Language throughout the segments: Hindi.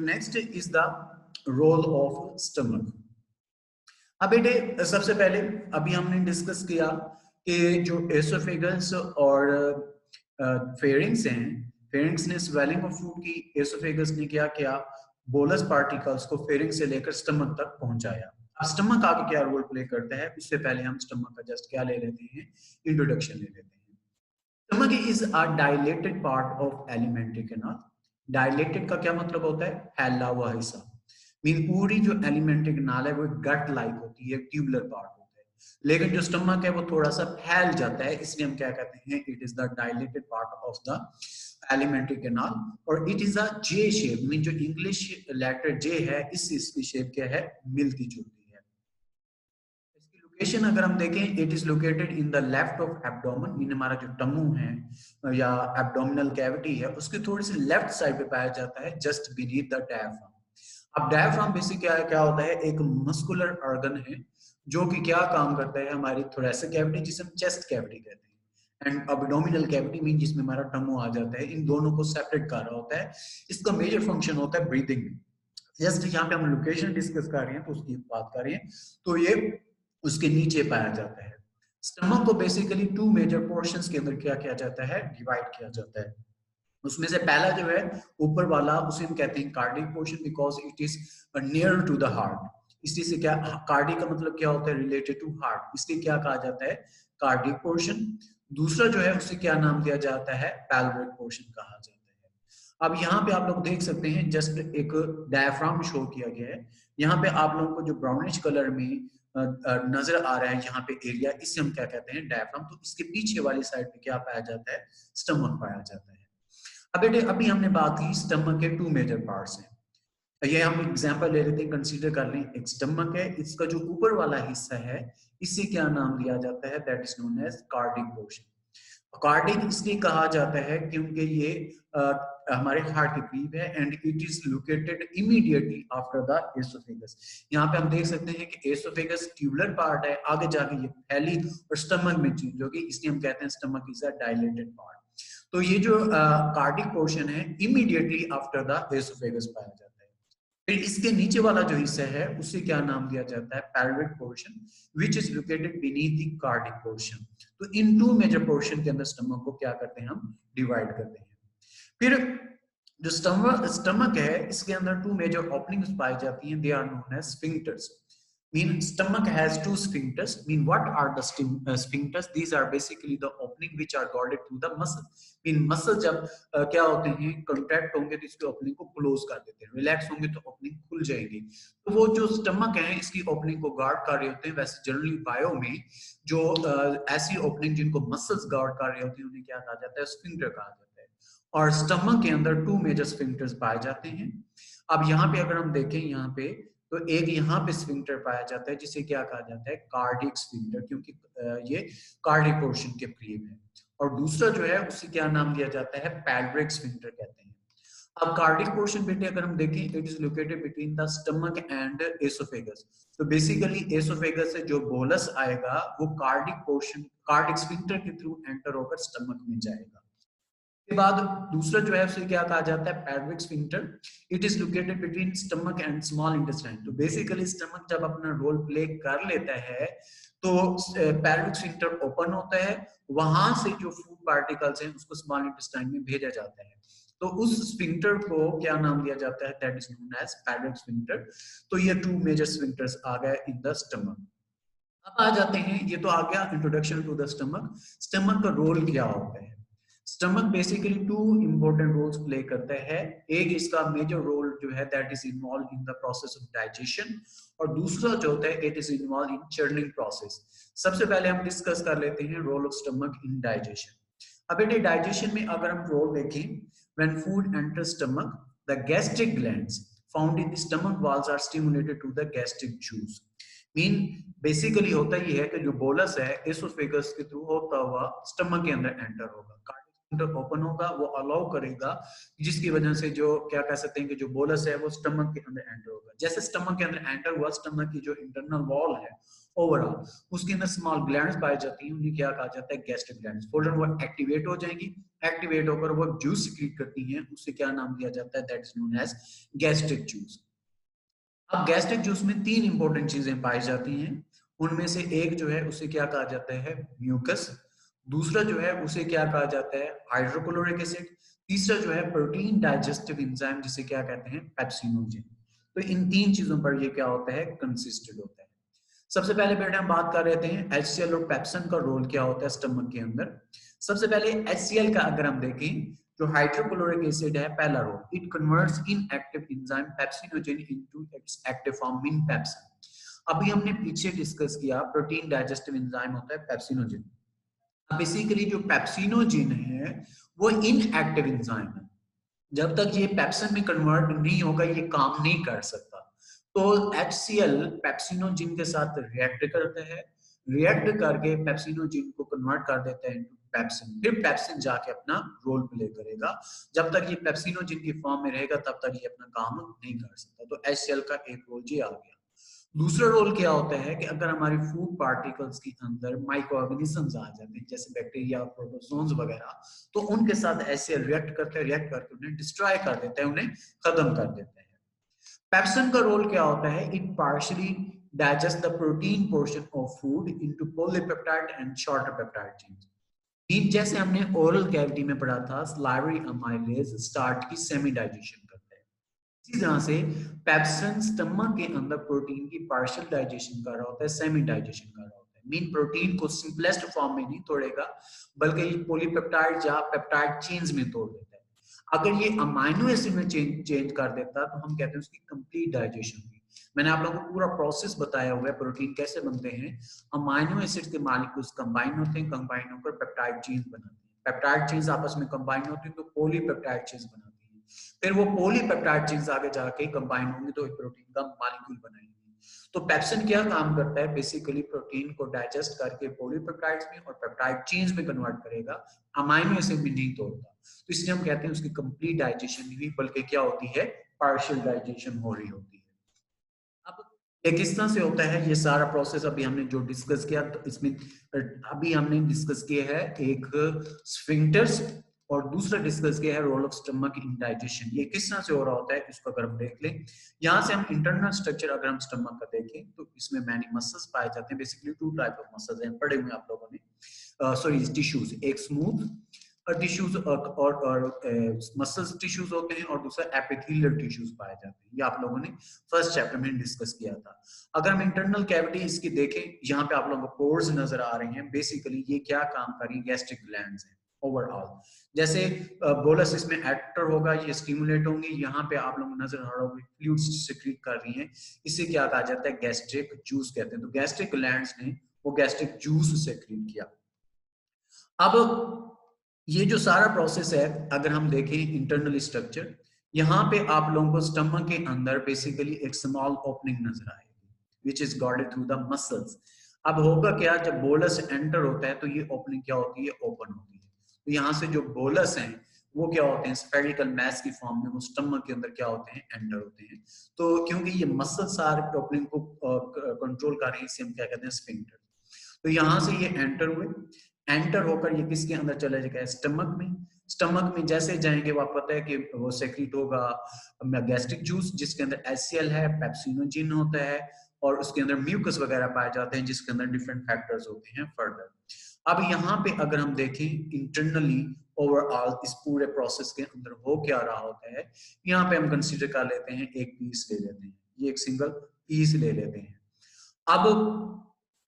Next is the role of stomach. अब बेटे सबसे पहले अभी हमने डिस्कस किया कि जो एसोफेगस और फेरिंग्स हैं, फेरिंग्स ने स्वेलिंग ऑफ फूड की, एसोफेगस ने क्या किया, बोलस पार्टिकल्स को फेरिंग से लेकर स्टमक तक पहुंचाया। अब स्टमक आगे क्या रोल प्ले करता है, उससे पहले हम स्टमक का जस्ट क्या ले लेते हैं, इंट्रोडक्शन ले लेते हैं। Stomach is a dilated part of alimentary canal. Dilated का क्या मतलब होता है, फैला हुआ हिस्सा। मीन पूरी जो एलिमेंट्री कैनाल है वो गट लाइक होती है, ट्यूबुलर पार्ट होता है, लेकिन जो स्टमक है वो थोड़ा सा फैल जाता है, इसलिए हम क्या कहते हैं, it is the dilated part of the alimentary canal. और it is a J shape, mean जो इंग्लिश लेटर जे है, इसकी शेप क्या है, मिलती जुलती है। इसकी लोकेशन अगर हम देखें, it is located in the left of abdomen, mean हमारा जो टमू है या एब्डोमिनल कैविटी है, उसकी थोड़ी सी लेफ्ट साइड पे पाया जाता है, जस्ट बीनीथ द डायफ्राम। अब डायफ्राम बेसिक क्या होता है, एक मस्कुलर ऑर्गन है जो कि क्या काम करता है, हमारी थोरेसिक कैविटी जिसे हम चेस्ट कैविटी कहते हैं, एंड अब्डोमिनल कैविटी मीन जिसमें हमारा टमो आ जाता है, इन दोनों को सेपरेट कर रहा होता है। इसका मेजर फंक्शन होता है ब्रीदिंग में। जस्ट यहाँ पे हम लोकेशन डिस्कस कर रहे हैं तो उसकी बात कर रहे हैं, तो ये उसके नीचे पाया जाता है। स्टमक को बेसिकली टू मेजर पोर्शंस के अंदर क्या किया जाता है, डिवाइड किया जाता है। उसमें से पहला जो है ऊपर वाला, उसे हम कहते हैं cardiac portion, because it is near to the heart. इसलिए से क्या, कार्डिक का मतलब क्या होता है, रिलेटेड टू हार्ट, इसलिए क्या कहा जाता है, कार्डिक पोर्शन। दूसरा जो है उसे क्या नाम दिया जाता है, पैल्विक पोर्शन कहा जाता है। अब यहाँ पे आप लोग देख सकते हैं, जस्ट एक डायफ्राम शो किया गया है। यहाँ पे आप लोगों को जो ब्राउनिश कलर में नजर आ रहा है यहाँ पे एरिया, इसे हम क्या कहते हैं, डायफ्राम। तो इसके पीछे वाली साइड पे क्या पाया जाता है, स्टमक पाया जाता है। अब बेटे अभी हमने बात की स्टमक के टू मेजर पार्ट्स हैं। ये हम एग्जांपल ले लेते हैं, कंसीडर कर लें, एक स्टमक है, इसका जो ऊपर वाला हिस्सा है इसे क्या नाम दिया जाता है, that is known as cardiac portion. Cardiac इसलिए कहा जाता है क्योंकि ये हमारे हार्ट के करीब है, and it is located immediately after the oesophagus. यहाँ पे हम देख सकते हैं कि एसोफेगस ट्यूबुलर पार्ट है, आगे जाके ये फैली और स्टमक में चेंज होगी, इसलिए हम कहते हैं stomach is a dilated part. तो ये जो कार्डिक पोर्शन है इमीडिएटली आफ्टर द एसोफेगस पाया जाता है। फिर इसके नीचे वाला जो हिस्सा है उसे क्या नाम दिया जाता है, pelvic portion, which is located beneath the cardiac portion. तो इन टू मेजर पोर्शन के अंदर स्टमक को क्या करते हैं, हम डिवाइड करते हैं। फिर जो स्टमक है, इसके अंदर टू मेजर ओपनिंग्स पाई जाती हैं, they are known as sphincters. Mean stomach has two sphincters. Mean what are the sphincters? These are basically the opening which are guarded through the muscle. Mean muscle जब क्या होते हैं, कंट्रैक्ट होंगे तो इसकी ओपनिंग को क्लोज कर देते हैं, रिलैक्स होंगे तो ओपनिंग खुल जाएगी। तो वो जो स्टमक है इसकी ओपनिंग को गार्ड कर रहे होते हैं। वैसे जनरली बायो में जो ऐसी ओपनिंग जिनको मसल्स गार्ड कर रहे होते हैं उन्हें क्या कहा जाता है, स्फिंक्टर कहा जाता है। और स्टमक के अंदर टू मेजर स्फिंक्टर्स पाए जाते हैं। अब यहाँ पे अगर हम देखें, यहाँ पे तो एक यहाँ पे स्फिंक्टर पाया जाता है जिसे क्या कहा जाता है, कार्डिक स्फिंक्टर, क्योंकि ये कार्डिक पोर्शन के करीब है। और दूसरा जो है उसे क्या नाम दिया जाता है, पैल्विक स्फिंक्टर कहते हैं। अब कार्डिक पोर्शन बेटे अगर हम देखें, it is located between the stomach and oesophagus. तो बेसिकली एसोफेगस से जो बोलस आएगा वो कार्डिक पोर्शन, कार्डिक स्फिंक्टर के थ्रू एंटर होकर स्टमक में जाएगा। के बाद दूसरा जो है उसे क्या कहा जाता है, pelvic sphincter. It is located between stomach and small intestine. तो बेसिकली स्टमक जब अपना रोल प्ले कर लेता है तो पैल्विक स्फिंक्टर ओपन होता है, वहां से जो फूड पार्टिकल्स हैं उसको स्मॉल इंटेस्टाइन में भेजा जाता है। तो उस स्फिंक्टर को क्या नाम दिया जाता है, that is known as pelvic sphincter. तो ये टू मेजर स्फिंक्टर्स आ गए इन द स्टमक। अब आ जाते हैं, ये तो आ गया introduction to the stomach. Stomach का रोल क्या होता है। Stomach basically two important roles play करता है। एक इसका मेजर रोल जो है that is involve in the process of digestion, और दूसरा जो होता है it is involve in churning process. सबसे पहले हम डिस्कस कर लेते हैं role of stomach in digestion. अब बेटे डाइजेशन में अगर हम रोल देखें, when food enters stomach, the gastric glands found in the stomach walls are stimulated to the gastric juice. Mean basically होता ही है कि जो बोलस है एसोफेगस के थ्रू होता हुआ स्टमक के अंदर एंटर होगा, ओपन होगा, वो अलाउ करेगा, जिसकी वजह से जो क्या कह सकते हैं कि जो बोलस है वो स्टमक के अंदर एंटर होगा। जैसे स्टमक के अंदर एंटर हुआ, स्टमक की जो इंटरनल वॉल है ओवरऑल उसके अंदर स्मॉल ग्लैंड्स पाई जाती हैं, उन्हें क्या कहा जाता है, गैस्ट्रिक ग्लैंड्स। फॉलन वो एक्टिवेट हो जाएंगी, एक्टिवेट होकर वो जूस सिक्रीट करती हैं, उससे क्या नाम दिया जाता है, that is known as gastric juice. अब गैस्ट्रिक जूस में तीन इंपॉर्टेंट चीजें पाई जाती हैं, उनमें से एक जो है उसे क्या कहा जाता है, म्यूकस। दूसरा जो है उसे क्या कहा जाता है, हाइड्रोक्लोरिक एसिड। तीसरा जो है प्रोटीन डाइजेस्टिव एंजाइम, जिसे क्या कहते हैं, पेप्सिनोजेन। तो इन तीन चीजों पर ये क्या होता है, कंसिस्टेड होता है। सबसे पहले बेटा हम बात कर रहे थे HCl और पेप्सन का रोल क्या होता है स्टमक के अंदर। सबसे पहले HCl का अगर हम देखें, जो हाइड्रोक्लोरिक एसिड है, पहला role, it converts inactive enzyme pepsinogen into its active form mean pepsin. अभी हमने पीछे डिस्कस किया प्रोटीन डाइजेस्टिव एंजाइम होता है पेप्सिनोजेन। अब बेसिकली जो पेप्सिनोजेन है वो इनएक्टिव एंजाइम है, जब तक ये पेप्सिन में कन्वर्ट नहीं होगा ये काम नहीं कर सकता। तो HCl पेप्सिनोजिन के साथ रिएक्ट करते हैं, रिएक्ट करके पेप्सिनोजिन को कन्वर्ट कर देते हैं पेप्सिन, फिर पेप्सिन जाके अपना रोल प्ले करेगा। जब तक ये पेप्सिनोजिन की फॉर्म में रहेगा तब तक ये अपना काम नहीं कर सकता। तो HCl का एक रोल ये आ गया। दूसरा रोल क्या होता है कि अगर हमारी फूड पार्टिकल्स के अंदर माइक्रो ऑर्गेनिजम्स आ जाते हैं जैसे बैक्टीरिया, प्रोटोजोन्स वगैरह, तो उनके साथ ऐसे रिएक्ट करते हैं, रिएक्ट करके उन्हें डिस्ट्रॉय कर देते हैं, उन्हें खत्म कर देते हैं। पेप्सिन का रोल क्या होता है, it partially digest the protein portion of food into polypeptide and shorter peptide chains. जैसे हमने ओरल कैविटी में पढ़ा था, सलाइवरी अमाइलेज स्टार्ट की सेमी डाइजेशन करते हैं, इसी तरह से पेप्सिन स्टमक के अंदर प्रोटीन की पार्शियल डाइजेशन कर रहा होता है, सेमी डाइजेशन कर रहा होता है। मीन प्रोटीन को सिंपलेस्ट फॉर्म में नहीं तोड़ेगा बल्कि पॉलीपेप्टाइड या पेप्टाइड चेन्स में तोड़ देता है। अगर ये अमाइनो एसिड में चेंज कर देता तो हम कहते हैं उसकी कंप्लीट डाइजेशन हुई। मैंने आप लोगों को पूरा प्रोसेस बताया हुआ है प्रोटीन कैसे बनते हैं। अमाइनो एसिड के मॉलिक्यूल्स कंबाइन होते हैं, कंबाइन होकर पेप्टाइड चेन्स बनाते हैं, पेप्टाइड चेन्स आपस में कंबाइन होती हैं तो पॉलीपेप्टाइड चेन्स बनाती हैं, फिर वो पॉलीपेप्टाइड चेन्स आगे जाके कंबाइन होंगे तो एक प्रोटीन का मॉलिक्यूल बनाएंगे। तो पेप्सिन क्या काम करता है, बेसिकली प्रोटीन को डाइजेस्ट करके पॉलीपेप्टाइड्स में और पेप्टाइड चेन्स में कन्वर्ट करेगा, अमाइनो एसिड में नहीं तोड़ता। तो इसलिए हम कहते हैं उसकी कंप्लीट डाइजेशन नहीं हुई बल्कि क्या होती है, पार्शियल डाइजेशन हो रही होती है। अब ये किस तरह से होता है, ये सारा प्रोसेस अभी हमने जो डिस्कस किया, तो इसमें अभी हमने डिस्कस किया है एक स्फिंक्टर्स और दूसरा डिस्कस किया है role of stomach in digestion. ये किस तरह से हो रहा होता है इसको अगर हम देख लें, यहाँ से हम इंटरनल स्ट्रक्चर अगर हम स्टमक का देखें तो इसमें मैनी मसल्स पाए जाते हैं। Basically two type of muscles हैं, पढ़े हुए आप लोगों ने, सॉरी टिश्यूज, एक स्मूथ टिश्यूज और मसल्स टिश्यूज होते हैं और दूसरा एपिथेलियल टिश्यूज पाए जाते हैं। ये आप लोगों ने फर्स्ट चैप्टर में डिस्कस किया था। अगर हम इंटरनल कैविटी इसकी देखें, यहाँ पे आप लोगों को पोर्स नजर आ रहे हैं। बेसिकली ये क्या काम कर रही है, गैस्ट्रिक ग्लैंड्स हैं ओवरऑल। जैसे बोलस इसमें एक्टर होगा, ये स्टिमुलेट होंगी, यहाँ पे आप लोग नजर आ रहा होगा फ्लूइड्स सिक्रीट कर रही हैं, इसे क्या कहा जाता है, गैस्ट्रिक जूस कहते हैं। तो गैस्ट्रिक ग्लैंड्स ने वो गैस्ट्रिक जूस सिक्रीट किया। अब ये जो सारा प्रोसेस है अगर हम देखें इंटरनल स्ट्रक्चर, यहाँ पे आप लोगों को स्टमक के अंदर बेसिकली एक स्मॉल ओपनिंग नजर आएगी which is guarded through the muscles. अब होगा क्या, जब बोलस एंटर होता है तो ये ओपनिंग क्या होती है, ओपन होती है। तो यहाँ से जो बोलस हैं वो क्या होते हैं, स्फेरिकल मैस की फॉर्म में वो स्टमक के अंदर क्या होते हैं, एंटर होते हैं। तो क्योंकि ये मसल सारे ओपनिंग को कंट्रोल कर रही है, इसे हम क्या कहते हैं, स्फिंक्टर। तो यहाँ से ये एंटर हुए, एंटर होकर ये किसके अंदर चले जाएगा, स्टमक में। स्टमक में जैसे जाएंगे वो आपको पता है कि वो सेक्रीट होगा गैस्ट्रिक जूस जिसके अंदर HCl है, पेप्सिनोजिन होता है और उसके अंदर म्यूकस वगैरह पाए जाते हैं जिसके अंदर डिफरेंट फैक्टर्स होते हैं फर्दर। अब यहाँ पे अगर हम देखें इंटरनली ओवरऑल इस पूरे प्रोसेस के अंदर हो क्या रहा होता है, यहाँ पे हम कंसीडर कर लेते हैं एक पीस ले लेते हैं, ये एक सिंगल पीस ले लेते हैं। अब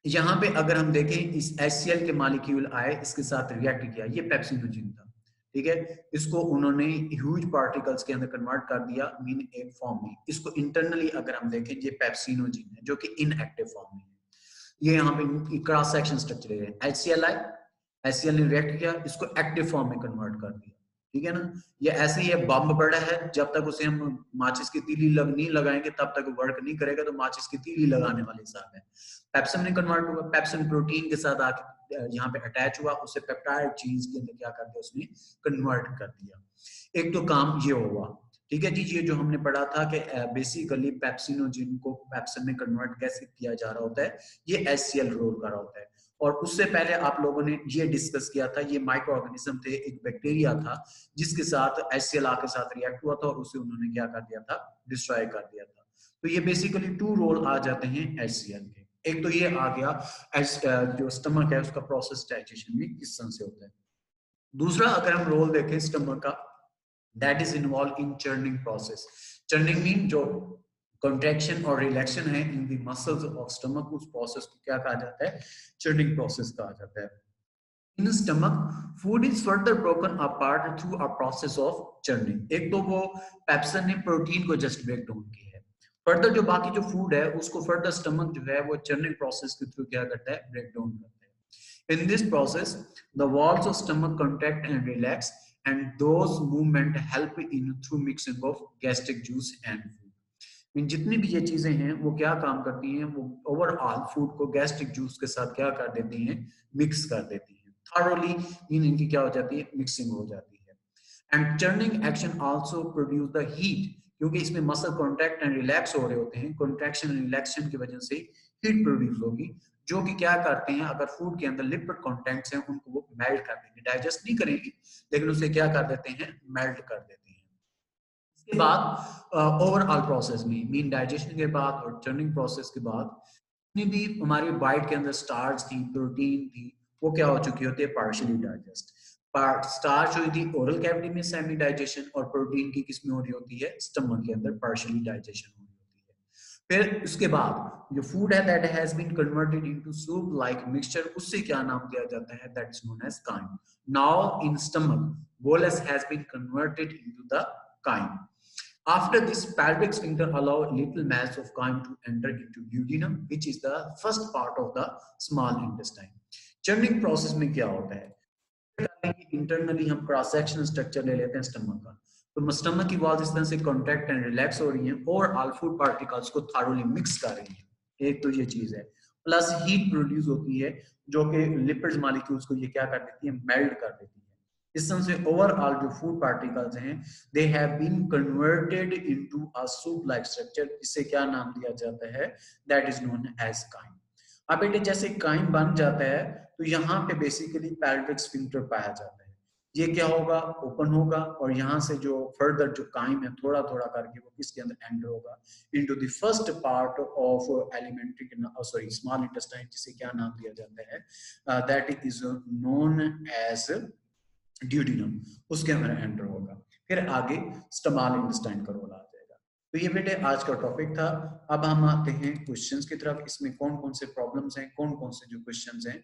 यहाँ पे अगर हम देखें इस HCl के मॉलिक्यूल आए, इसके साथ रिएक्ट किया, ये पेप्सिनोजिन था, ठीक है। इसको उन्होंने ह्यूज पार्टिकल्स के अंदर कन्वर्ट कर दिया मीन एक फॉर्म में। इसको इंटरनली अगर हम देखें ये पेप्सिनोजिन है जो कि इनएक्टिव फॉर्म में है। ये यहाँ पे क्रॉस सेक्शन स्ट्रक्चर है, HCl आई, HCl ने रिएक्ट किया, इसको एक्टिव फॉर्म में कन्वर्ट कर दिया, ठीक है ना। ये ऐसे ही है, बम बड़ा है, जब तक उसे हम माचिस की तीली नहीं लगाएंगे तब तक वर्क नहीं करेगा, तो माचिस की तीली लगाने वाले हिसाब है। पेप्सिन ने कन्वर्ट हुआ, पेप्सिन प्रोटीन के साथ आके यहाँ पे अटैच हुआ, उसे पेप्टाइड चेन्स के अंदर क्या कर दिया, उसने कन्वर्ट कर दिया। एक तो काम ये हुआ। ठीक है जी, ये जो हमने पढ़ा था कि बेसिकली पेप्सिनोजेन को पेप्सिन में कन्वर्ट कैसे किया जा रहा होता है, ये HCl रोल कर रहा होता है। और उससे पहले आप लोगों ने ये डिस्कस किया था, ये माइक्रो ऑर्गेनिज्म थे, एक बैक्टीरिया था जिसके साथ HCl के साथ रिएक्ट हुआ था और उसे उन्होंने क्या कर दिया था, डिस्ट्रॉय कर दिया था। तो ये बेसिकली 2 रोल आ जाते हैं HCl के। एक तो ये आ गया जो स्टमक है उसका प्रोसेस डाइजेशन में किस तरह से होता है। दूसरा अगर हम रोल देखें स्टमक का, that is involve in churning process. Churning mean जो कॉन्ट्रैक्शन और रिलैक्शन है in the muscles of stomach, उस प्रोसेस को क्या कहा जाता है, चर्निंग प्रोसेस कहा जाता है। In stomach food is further broken apart through a process of churning. एक तो वो पेप्सिन ने प्रोटीन को जस्ट ब्रेक डाउन किया है, फर्दर जो बाकी जो फूड है उसको फर्दर स्टमक जो है वो चर्निंग प्रोसेस के थ्रू क्या करता है, ब्रेक डाउन करता है। In this process, the walls of stomach contract and relax, and those movement help in through mixing of gastric juice and food. इन जितनी भी ये चीजें हैं वो क्या काम करती हैं, वो ओवरऑल फूड को गैस्ट्रिक जूस के साथ क्या कर देती हैं, मिक्स कर देती हैं। थॉरोली इनकी क्या हो जाती है, मिक्सिंग हो जाती है। And churning action also produce the heat, क्योंकि इसमें मसल कॉन्ट्रैक्ट एंड रिलैक्स हो रहे होते हैं, कॉन्ट्रैक्शन एंड रिलैक्शन की वजह से हीट प्रोड्यूस होगी, जो कि क्या करते हैं, अगर फूड के अंदर लिपिड कंटेंट्स हैं उनको वो मेल्ट कर देंगे, डाइजेस्ट नहीं करेंगे लेकिन उसे क्या कर देते हैं, मेल्ट कर देते हैं। इसके बाद ओवरऑल प्रोसेस में मीन डाइजेशन के बाद और टर्निंग प्रोसेस के बाद जितनी भी हमारी बाइट के अंदर स्टार्च थी, प्रोटीन थी, वो क्या हो चुकी होती है, पार्शियली डाइजेस्ट। पार्ट स्टार्च हुई थी ओरल कैविटी में सेमी डाइजेशन, और प्रोटीन की किस में हो रही होती है, स्टमक के अंदर पार्शियली डाइजेशन हो रही होती है। फिर उसके बाद जो फूड है that has been converted into soup like mixture, उससे क्या नाम दिया जाता है, that is known as chyme. Now in stomach bolus has been converted into the chyme. After this, pelvic sphincter allow little mass of chyme to enter into duodenum, which is the first part of the small intestine. Churning process में क्या होता है, इंटरनली हम क्रॉस सेक्शनल स्ट्रक्चर ले लेते हैं स्टमक का, तो स्टमक की वॉल्स इस तरह से कॉन्ट्रैक्ट एंड रिलैक्स हो रही हैं और ऑल फूड पार्टिकल्स को थारोली मिक्स कर रही हैं। एक तो ये चीज है, प्लस हीट प्रोड्यूस होती है जो कि लिपिड्स मॉलिक्यूल्स को ये क्या कर देती है, मेल्ट कर देती है। इस तरह से ओवरऑल जो फूड पार्टिकल्स हैं they have been converted into a soup like structure, जिसे क्या नाम दिया जाता है, that is known as chyme. अब बेटे जैसे काइम बन जाता है तो यहाँ पे बेसिकली पेल्विक स्फिंक्टर पाया जाता है। ये क्या होगा, ओपन होगा और यहाँ से जो फर्दर जो काइम है थोड़ा थोड़ा करके वो किसके अंदर एंटर होगा, into the first part of alimentary sorry small intestine, जिसे क्या नाम दिया जाता है, that is known as duodenum, उसके अंदर एंटर होगा। फिर आगे स्टमाल इंटेस्टाइन का रोल आ जाएगा। तो ये बेटे आज का टॉपिक था। अब हम आते हैं क्वेश्चंस की तरफ। इसमें कौन कौन से प्रॉब्लम्स हैं, कौन कौन से जो क्वेश्चंस हैं